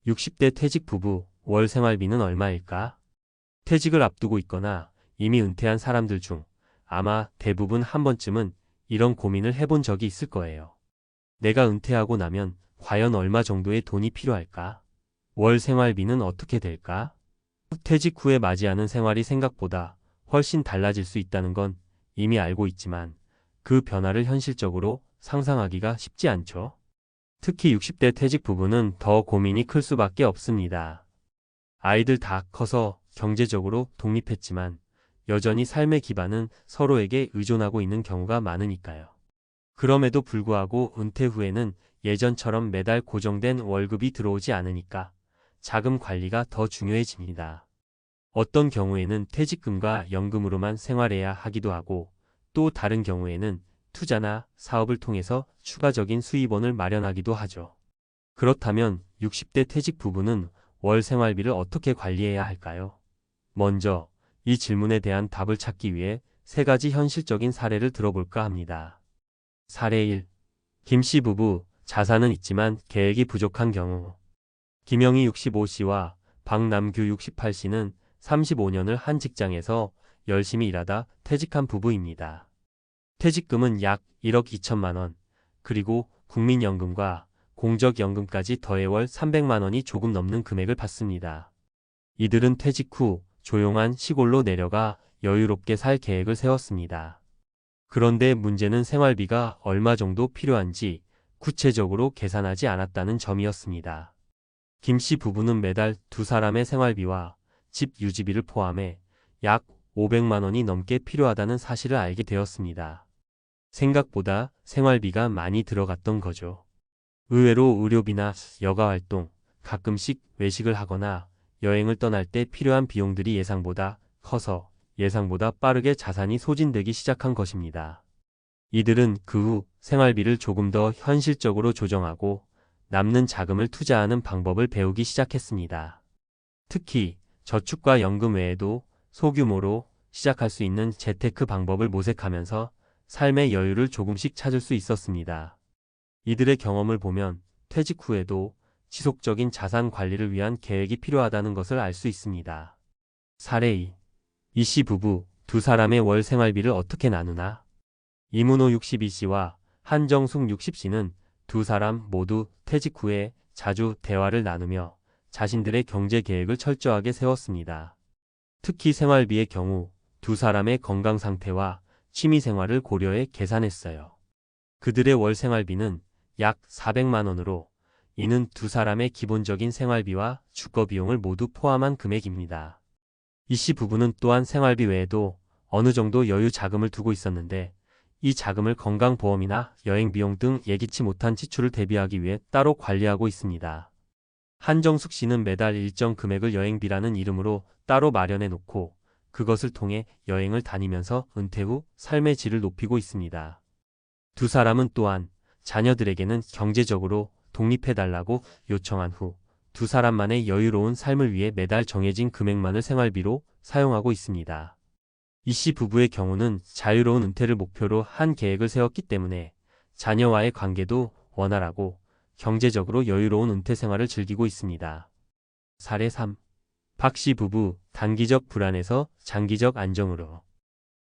60대 퇴직 부부, 월 생활비는 얼마일까? 퇴직을 앞두고 있거나 이미 은퇴한 사람들 중 아마 대부분 한 번쯤은 이런 고민을 해본 적이 있을 거예요. 내가 은퇴하고 나면 과연 얼마 정도의 돈이 필요할까? 월 생활비는 어떻게 될까? 퇴직 후에 맞이하는 생활이 생각보다 훨씬 달라질 수 있다는 건 이미 알고 있지만 그 변화를 현실적으로 상상하기가 쉽지 않죠. 특히 60대 퇴직 부부는 더 고민이 클 수밖에 없습니다. 아이들 다 커서 경제적으로 독립했지만 여전히 삶의 기반은 서로에게 의존하고 있는 경우가 많으니까요. 그럼에도 불구하고 은퇴 후에는 예전처럼 매달 고정된 월급이 들어오지 않으니까 자금 관리가 더 중요해집니다. 어떤 경우에는 퇴직금과 연금으로만 생활해야 하기도 하고 또 다른 경우에는 투자나 사업을 통해서 추가적인 수입원을 마련하기도 하죠. 그렇다면 60대 퇴직 부부는 월 생활비를 어떻게 관리해야 할까요? 먼저 이 질문에 대한 답을 찾기 위해 세 가지 현실적인 사례를 들어볼까 합니다. 사례 1. 김씨 부부, 자산은 있지만 계획이 부족한 경우. 김영희 65씨와 박남규 68씨는 35년을 한 직장에서 열심히 일하다 퇴직한 부부입니다. 퇴직금은 약 1억 2천만 원, 그리고 국민연금과 공적연금까지 더해 월 300만 원이 조금 넘는 금액을 받습니다. 이들은 퇴직 후 조용한 시골로 내려가 여유롭게 살 계획을 세웠습니다. 그런데 문제는 생활비가 얼마 정도 필요한지 구체적으로 계산하지 않았다는 점이었습니다. 김씨 부부는 매달 두 사람의 생활비와 집 유지비를 포함해 약 500만 원이 넘게 필요하다는 사실을 알게 되었습니다. 생각보다 생활비가 많이 들어갔던 거죠. 의외로 의료비나 여가활동, 가끔씩 외식을 하거나 여행을 떠날 때 필요한 비용들이 예상보다 커서 예상보다 빠르게 자산이 소진되기 시작한 것입니다. 이들은 그 후 생활비를 조금 더 현실적으로 조정하고 남는 자금을 투자하는 방법을 배우기 시작했습니다. 특히 저축과 연금 외에도 소규모로 시작할 수 있는 재테크 방법을 모색하면서 삶의 여유를 조금씩 찾을 수 있었습니다. 이들의 경험을 보면 퇴직 후에도 지속적인 자산 관리를 위한 계획이 필요하다는 것을 알 수 있습니다. 사례 2. 이씨 부부, 두 사람의 월 생활비를 어떻게 나누나? 이문호 62씨와 한정숙 60씨는 두 사람 모두 퇴직 후에 자주 대화를 나누며 자신들의 경제 계획을 철저하게 세웠습니다. 특히 생활비의 경우 두 사람의 건강 상태와 취미 생활을 고려해 계산했어요. 그들의 월 생활비는 약 400만 원으로 이는 두 사람의 기본적인 생활비와 주거 비용을 모두 포함한 금액입니다. 이씨 부부는 또한 생활비 외에도 어느 정도 여유 자금을 두고 있었는데 이 자금을 건강보험이나 여행 비용 등 예기치 못한 지출을 대비하기 위해 따로 관리하고 있습니다. 한정숙 씨는 매달 일정 금액을 여행비라는 이름으로 따로 마련해 놓고 그것을 통해 여행을 다니면서 은퇴 후 삶의 질을 높이고 있습니다. 두 사람은 또한 자녀들에게는 경제적으로 독립해달라고 요청한 후 두 사람만의 여유로운 삶을 위해 매달 정해진 금액만을 생활비로 사용하고 있습니다. 이씨 부부의 경우는 자유로운 은퇴를 목표로 한 계획을 세웠기 때문에 자녀와의 관계도 원활하고 경제적으로 여유로운 은퇴 생활을 즐기고 있습니다. 사례 3. 박씨 부부, 단기적 불안에서 장기적 안정으로.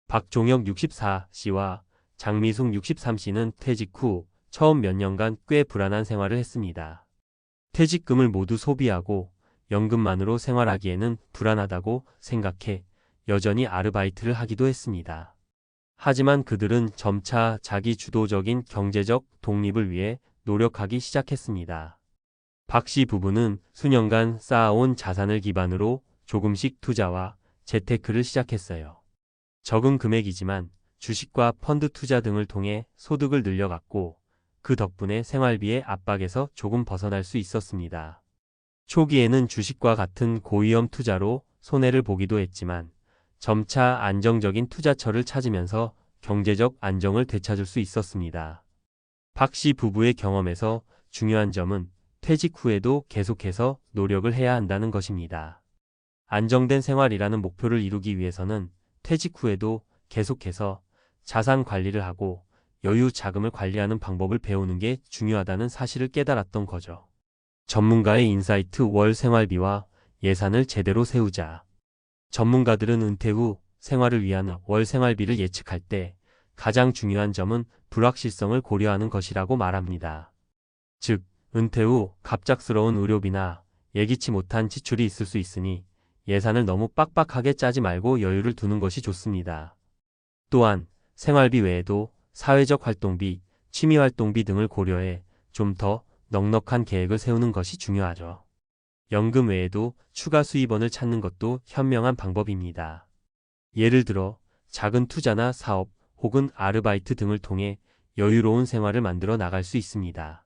박종혁 64씨와 장미숙 63씨는 퇴직 후 처음 몇 년간 꽤 불안한 생활을 했습니다. 퇴직금을 모두 소비하고 연금만으로 생활하기에는 불안하다고 생각해 여전히 아르바이트를 하기도 했습니다. 하지만 그들은 점차 자기 주도적인 경제적 독립을 위해 노력하기 시작했습니다. 박씨 부부는 수년간 쌓아온 자산을 기반으로 조금씩 투자와 재테크를 시작했어요. 적은 금액이지만 주식과 펀드 투자 등을 통해 소득을 늘려갔고 그 덕분에 생활비의 압박에서 조금 벗어날 수 있었습니다. 초기에는 주식과 같은 고위험 투자로 손해를 보기도 했지만 점차 안정적인 투자처를 찾으면서 경제적 안정을 되찾을 수 있었습니다. 박씨 부부의 경험에서 중요한 점은 퇴직 후에도 계속해서 노력을 해야 한다는 것입니다. 안정된 생활이라는 목표를 이루기 위해서는 퇴직 후에도 계속해서 자산 관리를 하고 여유 자금을 관리하는 방법을 배우는 게 중요하다는 사실을 깨달았던 거죠. 전문가의 인사이트 월 생활비와 예산을 제대로 세우자. 전문가들은 은퇴 후 생활을 위한 월 생활비를 예측할 때 가장 중요한 점은 불확실성을 고려하는 것이라고 말합니다. 즉, 은퇴 후 갑작스러운 의료비나 예기치 못한 지출이 있을 수 있으니 예산을 너무 빡빡하게 짜지 말고 여유를 두는 것이 좋습니다. 또한 생활비 외에도 사회적 활동비, 취미활동비 등을 고려해 좀 더 넉넉한 계획을 세우는 것이 중요하죠. 연금 외에도 추가 수입원을 찾는 것도 현명한 방법입니다. 예를 들어 작은 투자나 사업 혹은 아르바이트 등을 통해 여유로운 생활을 만들어 나갈 수 있습니다.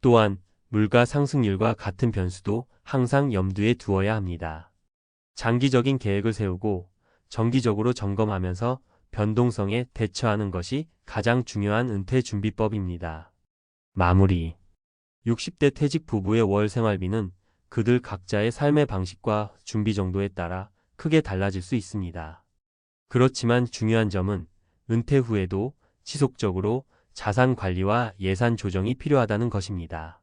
또한 물가 상승률과 같은 변수도 항상 염두에 두어야 합니다. 장기적인 계획을 세우고 정기적으로 점검하면서 변동성에 대처하는 것이 가장 중요한 은퇴 준비법입니다. 마무리. 60대 퇴직 부부의 월 생활비는 그들 각자의 삶의 방식과 준비 정도에 따라 크게 달라질 수 있습니다. 그렇지만 중요한 점은 은퇴 후에도 지속적으로 자산 관리와 예산 조정이 필요하다는 것입니다.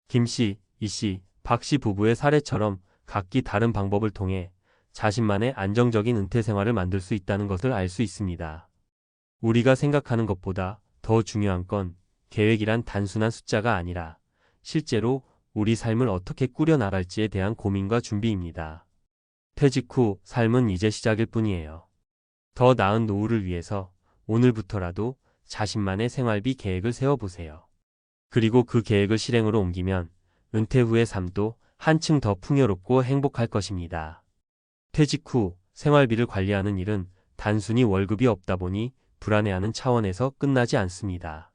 김 씨, 이 씨, 박 씨 부부의 사례처럼 각기 다른 방법을 통해 자신만의 안정적인 은퇴 생활을 만들 수 있다는 것을 알 수 있습니다. 우리가 생각하는 것보다 더 중요한 건 계획이란 단순한 숫자가 아니라 실제로 우리 삶을 어떻게 꾸려나갈지에 대한 고민과 준비입니다. 퇴직 후 삶은 이제 시작일 뿐이에요. 더 나은 노후를 위해서 오늘부터라도 자신만의 생활비 계획을 세워보세요. 그리고 그 계획을 실행으로 옮기면 은퇴 후의 삶도 한층 더 풍요롭고 행복할 것입니다. 퇴직 후 생활비를 관리하는 일은 단순히 월급이 없다 보니 불안해하는 차원에서 끝나지 않습니다.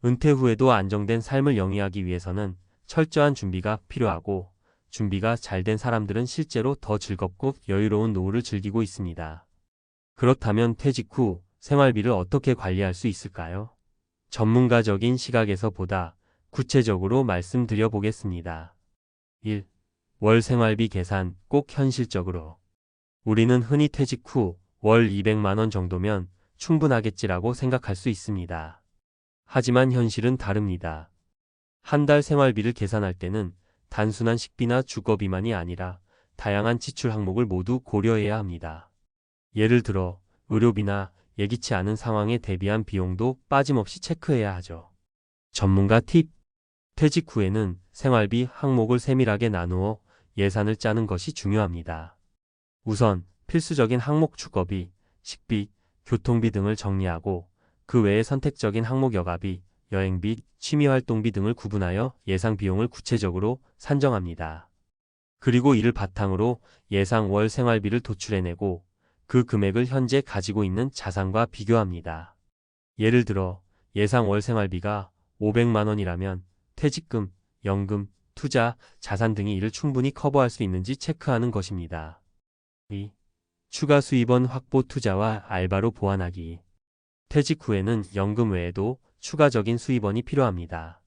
은퇴 후에도 안정된 삶을 영위하기 위해서는 철저한 준비가 필요하고, 준비가 잘 된 사람들은 실제로 더 즐겁고 여유로운 노후를 즐기고 있습니다. 그렇다면 퇴직 후 생활비를 어떻게 관리할 수 있을까요? 전문가적인 시각에서 보다 구체적으로 말씀드려 보겠습니다. 1. 월 생활비 계산 꼭 현실적으로. 우리는 흔히 퇴직 후 월 200만 원 정도면 충분하겠지라고 생각할 수 있습니다. 하지만 현실은 다릅니다. 한 달 생활비를 계산할 때는 단순한 식비나 주거비만이 아니라 다양한 지출 항목을 모두 고려해야 합니다. 예를 들어 의료비나 예기치 않은 상황에 대비한 비용도 빠짐없이 체크해야 하죠. 전문가 팁. 퇴직 후에는 생활비 항목을 세밀하게 나누어 예산을 짜는 것이 중요합니다. 우선 필수적인 항목 주거비, 식비, 교통비 등을 정리하고 그 외에 선택적인 항목 여가비, 여행비, 취미활동비 등을 구분하여 예상 비용을 구체적으로 산정합니다. 그리고 이를 바탕으로 예상 월 생활비를 도출해내고 그 금액을 현재 가지고 있는 자산과 비교합니다. 예를 들어 예상 월 생활비가 500만 원이라면 퇴직금, 연금, 투자, 자산 등이 이를 충분히 커버할 수 있는지 체크하는 것입니다. 2. 추가 수입원 확보 투자와 알바로 보완하기. 퇴직 후에는 연금 외에도 추가적인 수입원이 필요합니다.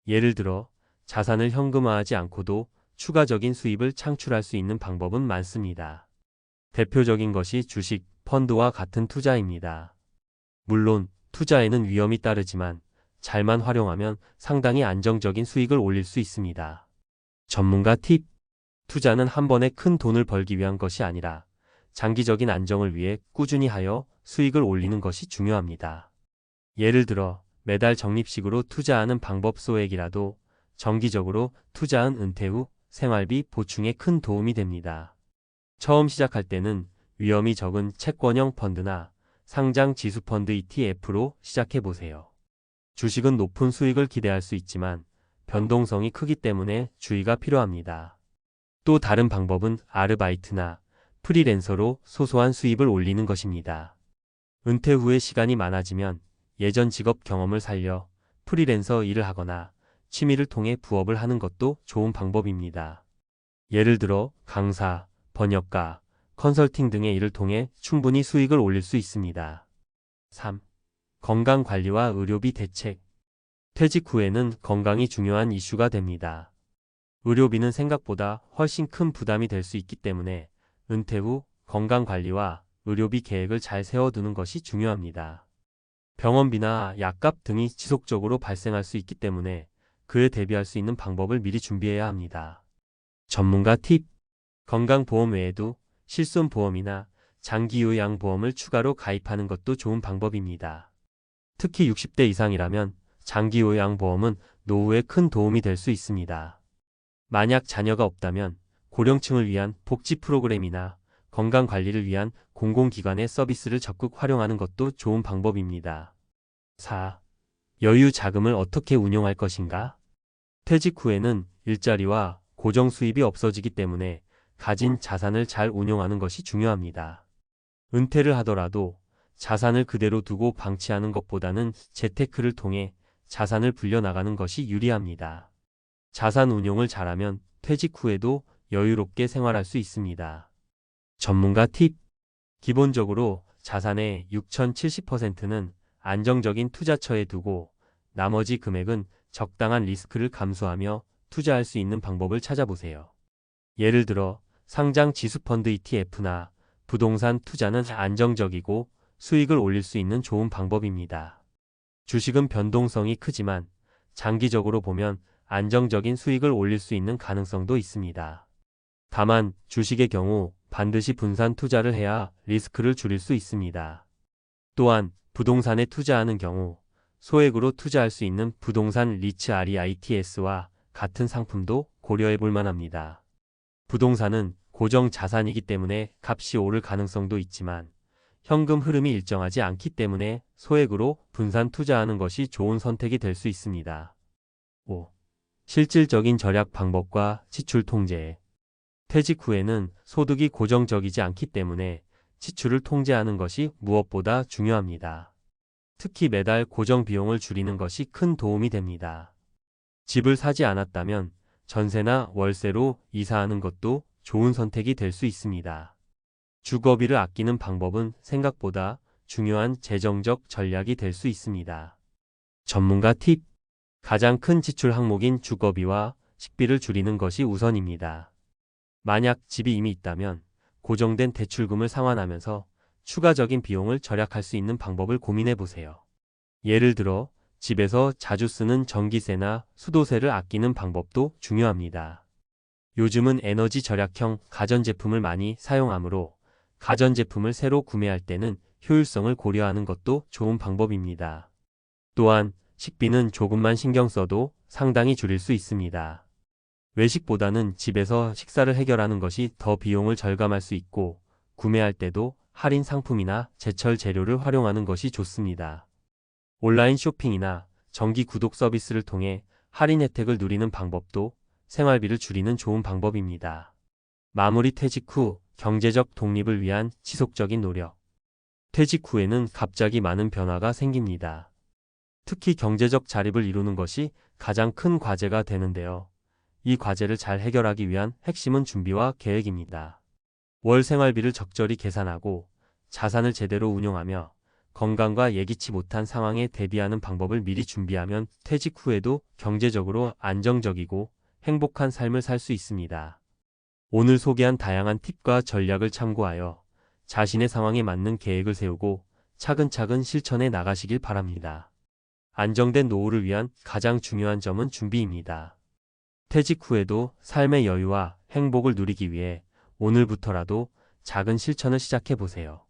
예를 들어 자산을 현금화하지 않고도 추가적인 수입을 창출할 수 있는 방법은 많습니다. 대표적인 것이 주식, 펀드와 같은 투자입니다. 물론 투자에는 위험이 따르지만 잘만 활용하면 상당히 안정적인 수익을 올릴 수 있습니다. 전문가 팁. 투자는 한 번에 큰 돈을 벌기 위한 것이 아니라 장기적인 안정을 위해 꾸준히 하여 수익을 올리는 것이 중요합니다. 예를 들어 매달 적립식으로 투자하는 방법 소액이라도 정기적으로 투자한 은퇴 후 생활비 보충에 큰 도움이 됩니다. 처음 시작할 때는 위험이 적은 채권형 펀드나 상장 지수 펀드 ETF로 시작해 보세요. 주식은 높은 수익을 기대할 수 있지만 변동성이 크기 때문에 주의가 필요합니다. 또 다른 방법은 아르바이트나 프리랜서로 소소한 수입을 올리는 것입니다. 은퇴 후에 시간이 많아지면 예전 직업 경험을 살려 프리랜서 일을 하거나 취미를 통해 부업을 하는 것도 좋은 방법입니다. 예를 들어 강사, 번역가, 컨설팅 등의 일을 통해 충분히 수익을 올릴 수 있습니다. 3. 건강관리와 의료비 대책. 퇴직 후에는 건강이 중요한 이슈가 됩니다. 의료비는 생각보다 훨씬 큰 부담이 될 수 있기 때문에 은퇴 후 건강관리와 의료비 계획을 잘 세워두는 것이 중요합니다. 병원비나 약값 등이 지속적으로 발생할 수 있기 때문에 그에 대비할 수 있는 방법을 미리 준비해야 합니다. 전문가 팁. 건강보험 외에도 실손보험이나 장기요양보험을 추가로 가입하는 것도 좋은 방법입니다. 특히 60대 이상이라면 장기요양보험은 노후에 큰 도움이 될 수 있습니다. 만약 자녀가 없다면 고령층을 위한 복지 프로그램이나 건강관리를 위한 공공기관의 서비스를 적극 활용하는 것도 좋은 방법입니다. 4. 여유 자금을 어떻게 운용할 것인가? 퇴직 후에는 일자리와 고정 수입이 없어지기 때문에 가진 자산을 잘 운용하는 것이 중요합니다. 은퇴를 하더라도 자산을 그대로 두고 방치하는 것보다는 재테크를 통해 자산을 불려나가는 것이 유리합니다. 자산 운용을 잘하면 퇴직 후에도 여유롭게 생활할 수 있습니다. 전문가 팁. 기본적으로 자산의 6070%는 안정적인 투자처에 두고 나머지 금액은 적당한 리스크를 감수하며 투자할 수 있는 방법을 찾아보세요. 예를 들어 상장 지수펀드 ETF나 부동산 투자는 안정적이고 수익을 올릴 수 있는 좋은 방법입니다. 주식은 변동성이 크지만 장기적으로 보면 안정적인 수익을 올릴 수 있는 가능성도 있습니다. 다만 주식의 경우 반드시 분산 투자를 해야 리스크를 줄일 수 있습니다. 또한 부동산에 투자하는 경우 소액으로 투자할 수 있는 부동산 리츠 REITs와 같은 상품도 고려해 볼 만합니다. 부동산은 고정 자산이기 때문에 값이 오를 가능성도 있지만 현금 흐름이 일정하지 않기 때문에 소액으로 분산 투자하는 것이 좋은 선택이 될 수 있습니다. 5. 실질적인 절약 방법과 지출 통제. 퇴직 후에는 소득이 고정적이지 않기 때문에 지출을 통제하는 것이 무엇보다 중요합니다. 특히 매달 고정 비용을 줄이는 것이 큰 도움이 됩니다. 집을 사지 않았다면 전세나 월세로 이사하는 것도 좋은 선택이 될 수 있습니다. 주거비를 아끼는 방법은 생각보다 중요한 재정적 전략이 될 수 있습니다. 전문가 팁. 가장 큰 지출 항목인 주거비와 식비를 줄이는 것이 우선입니다. 만약 집이 이미 있다면 고정된 대출금을 상환하면서 추가적인 비용을 절약할 수 있는 방법을 고민해 보세요. 예를 들어 집에서 자주 쓰는 전기세나 수도세를 아끼는 방법도 중요합니다. 요즘은 에너지 절약형 가전제품을 많이 사용하므로 가전제품을 새로 구매할 때는 효율성을 고려하는 것도 좋은 방법입니다. 또한 식비는 조금만 신경 써도 상당히 줄일 수 있습니다. 외식보다는 집에서 식사를 해결하는 것이 더 비용을 절감할 수 있고 구매할 때도 할인 상품이나 제철 재료를 활용하는 것이 좋습니다. 온라인 쇼핑이나 정기 구독 서비스를 통해 할인 혜택을 누리는 방법도 생활비를 줄이는 좋은 방법입니다. 마무리. 퇴직 후 경제적 독립을 위한 지속적인 노력. 퇴직 후에는 갑자기 많은 변화가 생깁니다. 특히 경제적 자립을 이루는 것이 가장 큰 과제가 되는데요. 이 과제를 잘 해결하기 위한 핵심은 준비와 계획입니다. 월 생활비를 적절히 계산하고 자산을 제대로 운용하며 건강과 예기치 못한 상황에 대비하는 방법을 미리 준비하면 퇴직 후에도 경제적으로 안정적이고 행복한 삶을 살 수 있습니다. 오늘 소개한 다양한 팁과 전략을 참고하여 자신의 상황에 맞는 계획을 세우고 차근차근 실천해 나가시길 바랍니다. 안정된 노후를 위한 가장 중요한 점은 준비입니다. 퇴직 후에도 삶의 여유와 행복을 누리기 위해 오늘부터라도 작은 실천을 시작해 보세요.